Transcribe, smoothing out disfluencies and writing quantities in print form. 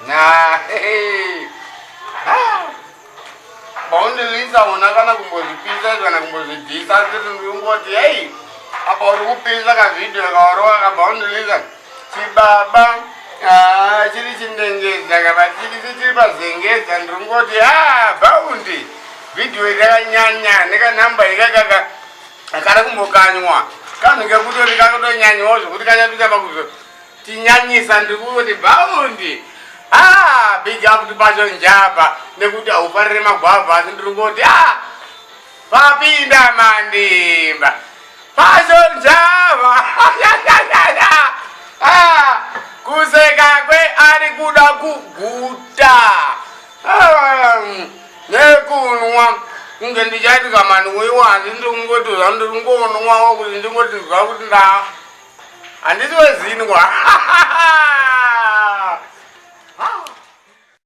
Na baundelisa una kana kumbozipisa kana kumbozidhisa ndingoti hey apa uri kupisa kavidhio kaorowa kabaundelisa chibaba chiri chindengedza kana chiri pazengedza ndingoti baundi vidhio iri yakanyanya nekanhamba ikakaka akada kumbokanywa kanhu kekutori kakutonyanywawo zvokuti kachapinda pakuzotinyanyisa ndikuti baundi big up to Pacho Njapa nekuti aufarire magwavha asi ndingoti papinda mandimba Pacho Njapa kuseka kwe ari kuda kuguta nekunwa kunge ndichati kamani weiwanzi ndingotoza ndingonwawo kuti ndingoti ndizwa kuti handisi wezinwa